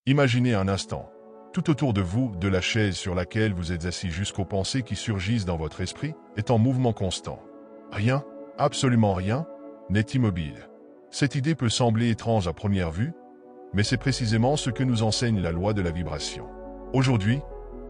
Imaginez un instant. Tout autour de vous, de la chaise sur laquelle vous êtes assis jusqu'aux pensées qui surgissent dans votre esprit, est en mouvement constant. Rien, absolument rien, n'est immobile. Cette idée peut sembler étrange à première vue, mais c'est précisément ce que nous enseigne la loi de la vibration. Aujourd'hui,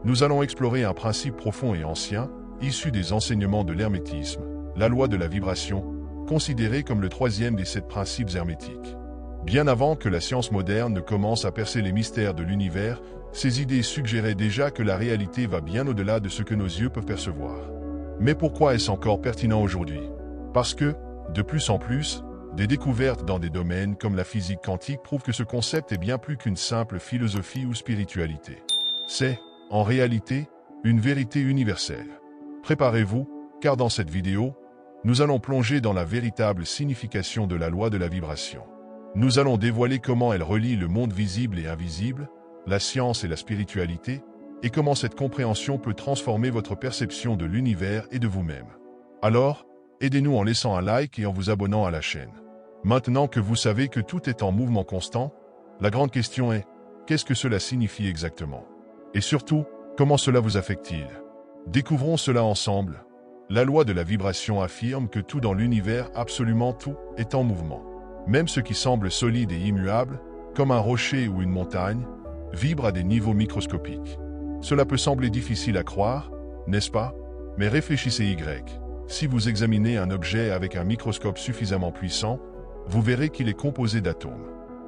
nous allons explorer un principe profond et ancien, issu des enseignements de l'hermétisme, la loi de la vibration, considérée comme le troisième des 7 principes hermétiques. Bien avant que la science moderne ne commence à percer les mystères de l'univers, ces idées suggéraient déjà que la réalité va bien au-delà de ce que nos yeux peuvent percevoir. Mais pourquoi est-ce encore pertinent aujourd'hui? Parce que, de plus en plus, des découvertes dans des domaines comme la physique quantique prouvent que ce concept est bien plus qu'une simple philosophie ou spiritualité. C'est, en réalité, une vérité universelle. Préparez-vous, car dans cette vidéo, nous allons plonger dans la véritable signification de la loi de la vibration. Nous allons dévoiler comment elle relie le monde visible et invisible, la science et la spiritualité, et comment cette compréhension peut transformer votre perception de l'univers et de vous-même. Alors, aidez-nous en laissant un like et en vous abonnant à la chaîne. Maintenant que vous savez que tout est en mouvement constant, la grande question est, qu'est-ce que cela signifie exactement? Et surtout, comment cela vous affecte-t-il? Découvrons cela ensemble. La loi de la vibration affirme que tout dans l'univers, absolument tout, est en mouvement. Même ce qui semble solide et immuable, comme un rocher ou une montagne, vibre à des niveaux microscopiques. Cela peut sembler difficile à croire, n'est-ce pas? Mais réfléchissez si vous examinez un objet avec un microscope suffisamment puissant, vous verrez qu'il est composé d'atomes.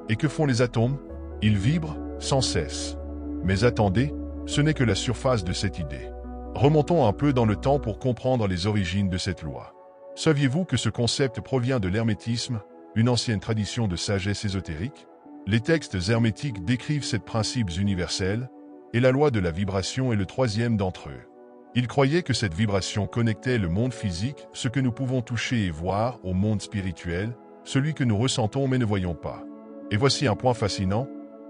Et que font les atomes? Ils vibrent sans cesse. Mais attendez, ce n'est que la surface de cette idée. Remontons un peu dans le temps pour comprendre les origines de cette loi. Saviez-vous que ce concept provient de l'hermétisme, une ancienne tradition de sagesse ésotérique? Les textes hermétiques décrivent ces principes universels, et la loi de la vibration est le troisième d'entre eux. Ils croyaient que cette vibration connectait le monde physique, ce que nous pouvons toucher et voir, au monde spirituel, celui que nous ressentons mais ne voyons pas. Et voici un point fascinant.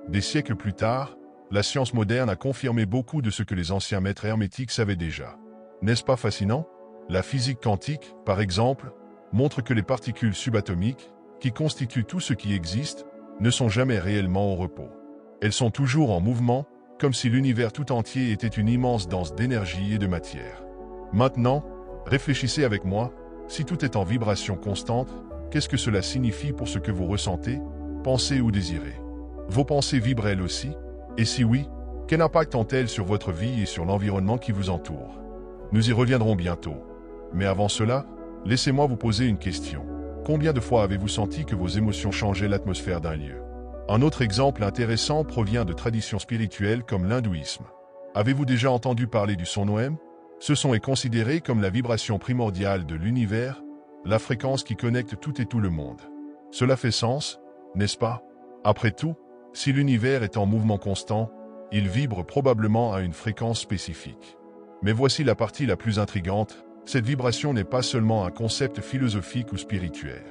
Des siècles plus tard, la science moderne a confirmé beaucoup de ce que les anciens maîtres hermétiques savaient déjà. N'est-ce pas fascinant? La physique quantique, par exemple, montre que les particules subatomiques, qui constituent tout ce qui existe, ne sont jamais réellement au repos. Elles sont toujours en mouvement, comme si l'univers tout entier était une immense danse d'énergie et de matière. Maintenant, réfléchissez avec moi, si tout est en vibration constante, qu'est-ce que cela signifie pour ce que vous ressentez, pensez ou désirez? Vos pensées vibrent elles aussi? Et si oui, quel impact ont-elles sur votre vie et sur l'environnement qui vous entoure? Nous y reviendrons bientôt. Mais avant cela, laissez-moi vous poser une question. Combien de fois avez-vous senti que vos émotions changeaient l'atmosphère d'un lieu? Un autre exemple intéressant provient de traditions spirituelles comme l'hindouisme. Avez-vous déjà entendu parler du son Noëm? Ce son est considéré comme la vibration primordiale de l'univers, la fréquence qui connecte tout et tout le monde. Cela fait sens, n'est-ce pas? Après tout, si l'univers est en mouvement constant, il vibre probablement à une fréquence spécifique. Mais voici la partie la plus intrigante, cette vibration n'est pas seulement un concept philosophique ou spirituel.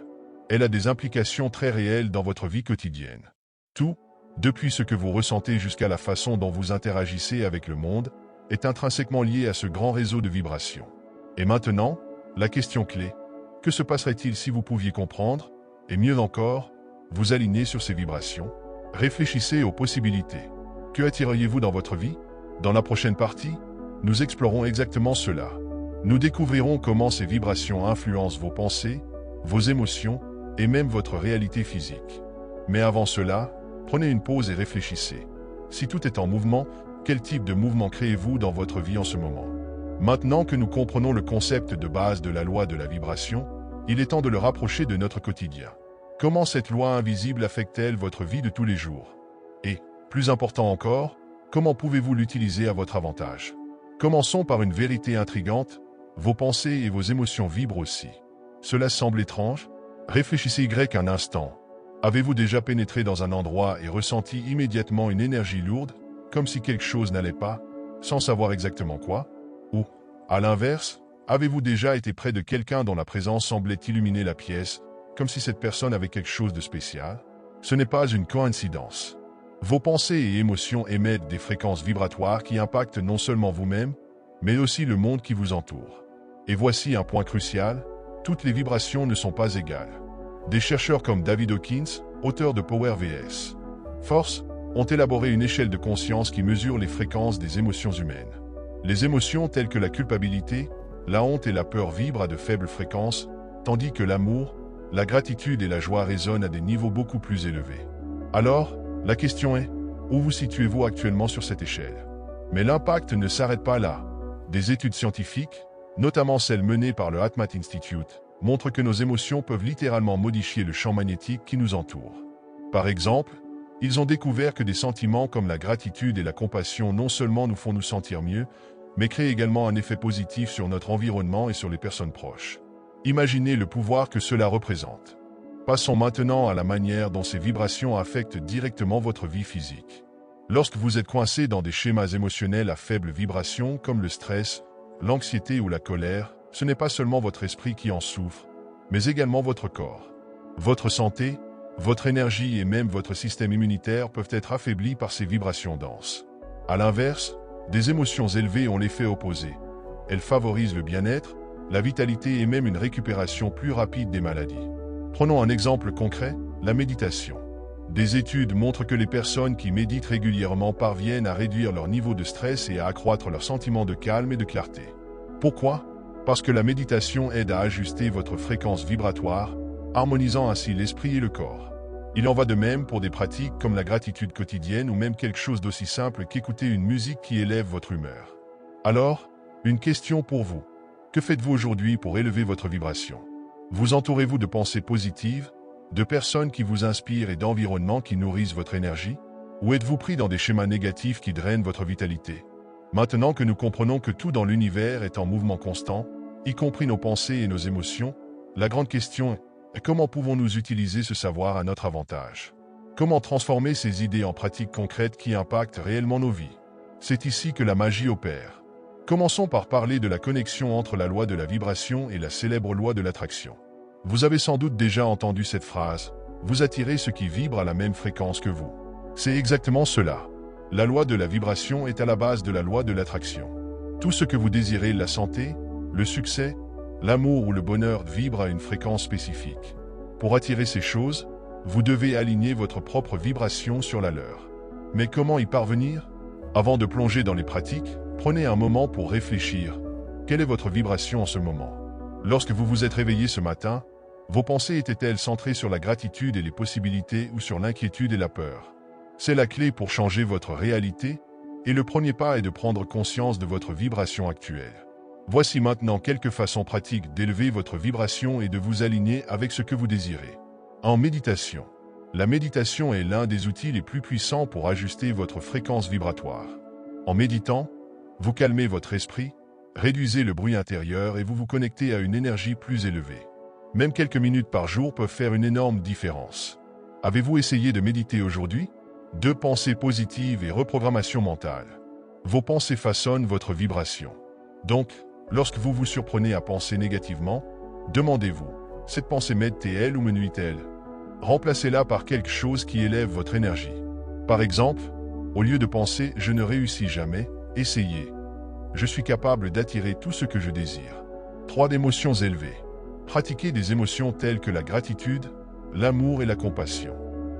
Elle a des implications très réelles dans votre vie quotidienne. Tout, depuis ce que vous ressentez jusqu'à la façon dont vous interagissez avec le monde, est intrinsèquement lié à ce grand réseau de vibrations. Et maintenant, la question clé, que se passerait-il si vous pouviez comprendre, et mieux encore, vous aligner sur ces vibrations? Réfléchissez aux possibilités. Que attireriez-vous dans votre vie? Dans la prochaine partie, nous explorons exactement cela. Nous découvrirons comment ces vibrations influencent vos pensées, vos émotions et même votre réalité physique. Mais avant cela, prenez une pause et réfléchissez. Si tout est en mouvement, quel type de mouvement créez-vous dans votre vie en ce moment? Maintenant que nous comprenons le concept de base de la loi de la vibration, il est temps de le rapprocher de notre quotidien. Comment cette loi invisible affecte-t-elle votre vie de tous les jours? Et, plus important encore, comment pouvez-vous l'utiliser à votre avantage? Commençons par une vérité intrigante, vos pensées et vos émotions vibrent aussi. Cela semble étrange? Réfléchissez un instant. Avez-vous déjà pénétré dans un endroit et ressenti immédiatement une énergie lourde, comme si quelque chose n'allait pas, sans savoir exactement quoi? Ou, à l'inverse, avez-vous déjà été près de quelqu'un dont la présence semblait illuminer la pièce, comme si cette personne avait quelque chose de spécial? Ce n'est pas une coïncidence. Vos pensées et émotions émettent des fréquences vibratoires qui impactent non seulement vous-même, mais aussi le monde qui vous entoure. Et voici un point crucial, toutes les vibrations ne sont pas égales. Des chercheurs comme David Hawkins, auteur de Power vs. Force, ont élaboré une échelle de conscience qui mesure les fréquences des émotions humaines. Les émotions telles que la culpabilité, la honte et la peur vibrent à de faibles fréquences, tandis que l'amour, la gratitude et la joie résonnent à des niveaux beaucoup plus élevés. Alors, la question est, où vous situez-vous actuellement sur cette échelle? Mais l'impact ne s'arrête pas là. Des études scientifiques, notamment celles menées par le HeartMath Institute, montrent que nos émotions peuvent littéralement modifier le champ magnétique qui nous entoure. Par exemple, ils ont découvert que des sentiments comme la gratitude et la compassion non seulement nous font nous sentir mieux, mais créent également un effet positif sur notre environnement et sur les personnes proches. Imaginez le pouvoir que cela représente. Passons maintenant à la manière dont ces vibrations affectent directement votre vie physique. Lorsque vous êtes coincé dans des schémas émotionnels à faible vibration comme le stress, l'anxiété ou la colère, ce n'est pas seulement votre esprit qui en souffre, mais également votre corps. Votre santé, votre énergie et même votre système immunitaire peuvent être affaiblis par ces vibrations denses. À l'inverse, des émotions élevées ont l'effet opposé. Elles favorisent le bien-être, la vitalité et même une récupération plus rapide des maladies. Prenons un exemple concret, la méditation. Des études montrent que les personnes qui méditent régulièrement parviennent à réduire leur niveau de stress et à accroître leur sentiment de calme et de clarté. Pourquoi? Parce que la méditation aide à ajuster votre fréquence vibratoire, harmonisant ainsi l'esprit et le corps. Il en va de même pour des pratiques comme la gratitude quotidienne ou même quelque chose d'aussi simple qu'écouter une musique qui élève votre humeur. Alors, une question pour vous. Que faites-vous aujourd'hui pour élever votre vibration? Vous entourez-vous de pensées positives, de personnes qui vous inspirent et d'environnements qui nourrissent votre énergie? Ou êtes-vous pris dans des schémas négatifs qui drainent votre vitalité? Maintenant que nous comprenons que tout dans l'univers est en mouvement constant, y compris nos pensées et nos émotions, la grande question est comment pouvons-nous utiliser ce savoir à notre avantage? Comment transformer ces idées en pratiques concrètes qui impactent réellement nos vies? C'est ici que la magie opère. Commençons par parler de la connexion entre la loi de la vibration et la célèbre loi de l'attraction. Vous avez sans doute déjà entendu cette phrase, vous attirez ce qui vibre à la même fréquence que vous. C'est exactement cela. La loi de la vibration est à la base de la loi de l'attraction. Tout ce que vous désirez, la santé, le succès, l'amour ou le bonheur vibre à une fréquence spécifique. Pour attirer ces choses, vous devez aligner votre propre vibration sur la leur. Mais comment y parvenir? Avant de plonger dans les pratiques, prenez un moment pour réfléchir. Quelle est votre vibration en ce moment? Lorsque vous vous êtes réveillé ce matin, vos pensées étaient-elles centrées sur la gratitude et les possibilités ou sur l'inquiétude et la peur? C'est la clé pour changer votre réalité, et le premier pas est de prendre conscience de votre vibration actuelle. Voici maintenant quelques façons pratiques d'élever votre vibration et de vous aligner avec ce que vous désirez. En méditation. La méditation est l'un des outils les plus puissants pour ajuster votre fréquence vibratoire. En méditant, vous calmez votre esprit, réduisez le bruit intérieur et vous vous connectez à une énergie plus élevée. Même quelques minutes par jour peuvent faire une énorme différence. Avez-vous essayé de méditer aujourd'hui? 2 pensées positives et reprogrammation mentale. Vos pensées façonnent votre vibration. Donc, lorsque vous vous surprenez à penser négativement, demandez-vous, cette pensée m'aide-t-elle ou me nuit-elle? Remplacez-la par quelque chose qui élève votre énergie. Par exemple, au lieu de penser « je ne réussis jamais », essayez « je suis capable d'attirer tout ce que je désire ». 3 émotions élevées. Pratiquez des émotions telles que la gratitude, l'amour et la compassion.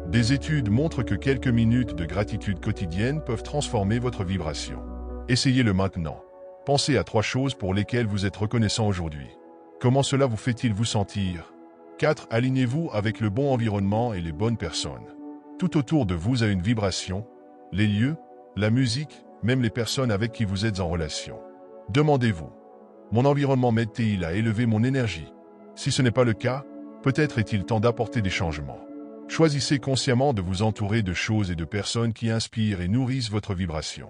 Des études montrent que quelques minutes de gratitude quotidienne peuvent transformer votre vibration. Essayez-le maintenant. Pensez à 3 choses pour lesquelles vous êtes reconnaissant aujourd'hui. Comment cela vous fait-il vous sentir? 4. Alignez-vous avec le bon environnement et les bonnes personnes. Tout autour de vous a une vibration, les lieux, la musique, même les personnes avec qui vous êtes en relation. Demandez-vous, mon environnement m'aide-t-il à élever mon énergie? Si ce n'est pas le cas, peut-être est-il temps d'apporter des changements. Choisissez consciemment de vous entourer de choses et de personnes qui inspirent et nourrissent votre vibration.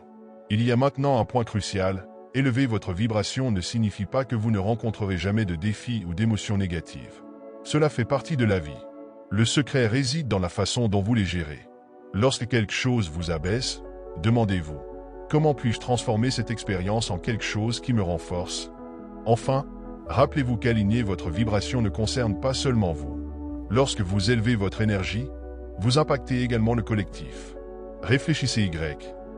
Il y a maintenant un point crucial, élever votre vibration ne signifie pas que vous ne rencontrerez jamais de défis ou d'émotions négatives. Cela fait partie de la vie. Le secret réside dans la façon dont vous les gérez. Lorsque quelque chose vous abaisse, demandez-vous, comment puis-je transformer cette expérience en quelque chose qui me renforce? Enfin, rappelez-vous qu'aligner votre vibration ne concerne pas seulement vous. Lorsque vous élevez votre énergie, vous impactez également le collectif. Réfléchissez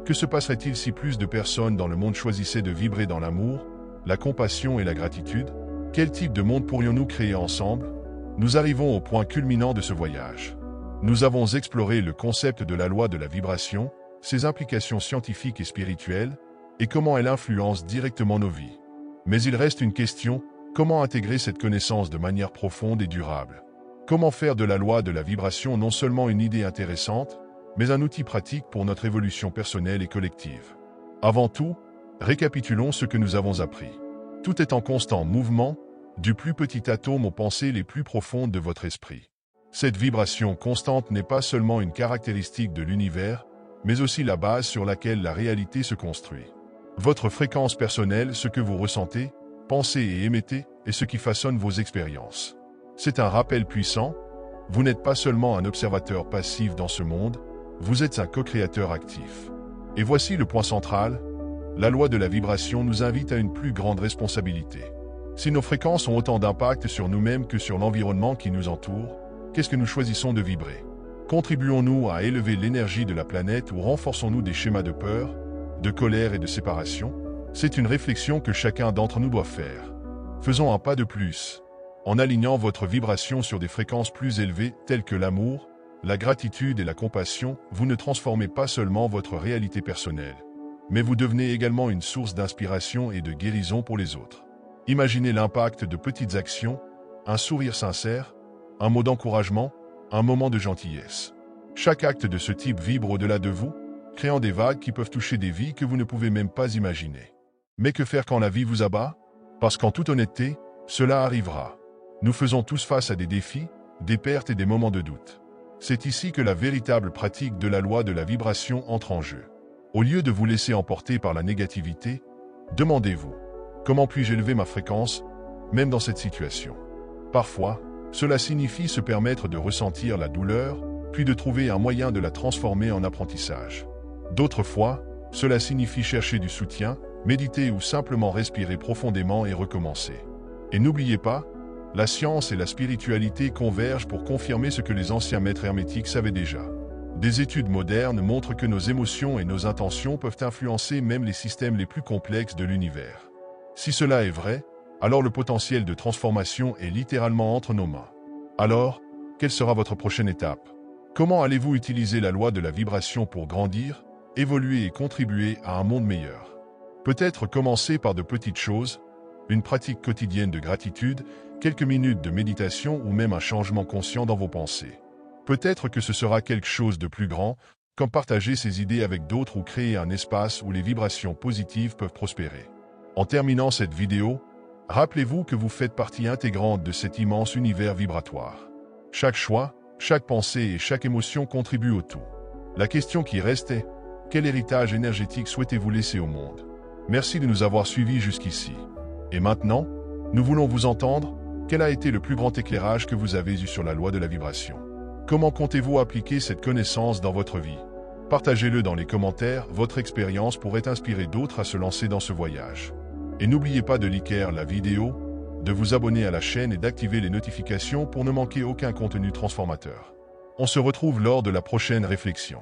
que se passerait-il si plus de personnes dans le monde choisissaient de vibrer dans l'amour, la compassion et la gratitude? Quel type de monde pourrions-nous créer ensemble? Nous arrivons au point culminant de ce voyage. Nous avons exploré le concept de la loi de la vibration, ses implications scientifiques et spirituelles, et comment elle influence directement nos vies. Mais il reste une question, comment intégrer cette connaissance de manière profonde et durable? Comment faire de la loi de la vibration non seulement une idée intéressante, mais un outil pratique pour notre évolution personnelle et collective? Avant tout, récapitulons ce que nous avons appris. Tout est en constant mouvement, du plus petit atome aux pensées les plus profondes de votre esprit. Cette vibration constante n'est pas seulement une caractéristique de l'univers, mais aussi la base sur laquelle la réalité se construit. Votre fréquence personnelle, ce que vous ressentez, pensez et émettez, est ce qui façonne vos expériences. C'est un rappel puissant, vous n'êtes pas seulement un observateur passif dans ce monde, vous êtes un co-créateur actif. Et voici le point central, la loi de la vibration nous invite à une plus grande responsabilité. Si nos fréquences ont autant d'impact sur nous-mêmes que sur l'environnement qui nous entoure, qu'est-ce que nous choisissons de vibrer? Contribuons-nous à élever l'énergie de la planète ou renforçons-nous des schémas de peur, de colère et de séparation? C'est une réflexion que chacun d'entre nous doit faire. Faisons un pas de plus. En alignant votre vibration sur des fréquences plus élevées telles que l'amour, la gratitude et la compassion, vous ne transformez pas seulement votre réalité personnelle, mais vous devenez également une source d'inspiration et de guérison pour les autres. Imaginez l'impact de petites actions, un sourire sincère, un mot d'encouragement, un moment de gentillesse. Chaque acte de ce type vibre au-delà de vous, créant des vagues qui peuvent toucher des vies que vous ne pouvez même pas imaginer. Mais que faire quand la vie vous abat? Parce qu'en toute honnêteté, cela arrivera. Nous faisons tous face à des défis, des pertes et des moments de doute. C'est ici que la véritable pratique de la loi de la vibration entre en jeu. Au lieu de vous laisser emporter par la négativité, demandez-vous, comment puis-je élever ma fréquence, même dans cette situation? Parfois, cela signifie se permettre de ressentir la douleur, puis de trouver un moyen de la transformer en apprentissage. D'autres fois, cela signifie chercher du soutien, méditer ou simplement respirer profondément et recommencer. Et n'oubliez pas, la science et la spiritualité convergent pour confirmer ce que les anciens maîtres hermétiques savaient déjà. Des études modernes montrent que nos émotions et nos intentions peuvent influencer même les systèmes les plus complexes de l'univers. Si cela est vrai, alors le potentiel de transformation est littéralement entre nos mains. Alors, quelle sera votre prochaine étape? Comment allez-vous utiliser la loi de la vibration pour grandir, évoluer et contribuer à un monde meilleur? Peut-être commencer par de petites choses, une pratique quotidienne de gratitude, quelques minutes de méditation ou même un changement conscient dans vos pensées. Peut-être que ce sera quelque chose de plus grand, comme partager ses idées avec d'autres ou créer un espace où les vibrations positives peuvent prospérer. En terminant cette vidéo, rappelez-vous que vous faites partie intégrante de cet immense univers vibratoire. Chaque choix, chaque pensée et chaque émotion contribuent au tout. La question qui reste est, quel héritage énergétique souhaitez-vous laisser au monde? Merci de nous avoir suivis jusqu'ici. Et maintenant, nous voulons vous entendre. Quel a été le plus grand éclairage que vous avez eu sur la loi de la vibration? Comment comptez-vous appliquer cette connaissance dans votre vie? Partagez-le dans les commentaires, votre expérience pourrait inspirer d'autres à se lancer dans ce voyage. Et n'oubliez pas de liker la vidéo, de vous abonner à la chaîne et d'activer les notifications pour ne manquer aucun contenu transformateur. On se retrouve lors de la prochaine réflexion.